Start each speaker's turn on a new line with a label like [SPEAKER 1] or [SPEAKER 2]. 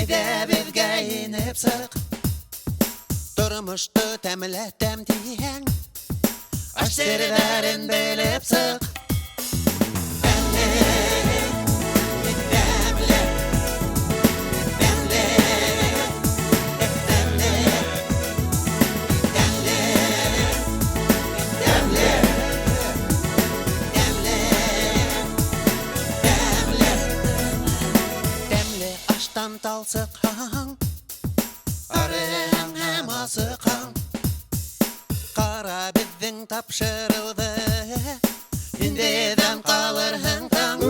[SPEAKER 1] Hayda bizge inip sık. Durmuştu temletem diyen aşırıların bilip sık. Aştan dal sıkan, arıyan hem asıkan. Kara bizdin tapşırıldı, indiden kalır hınktan.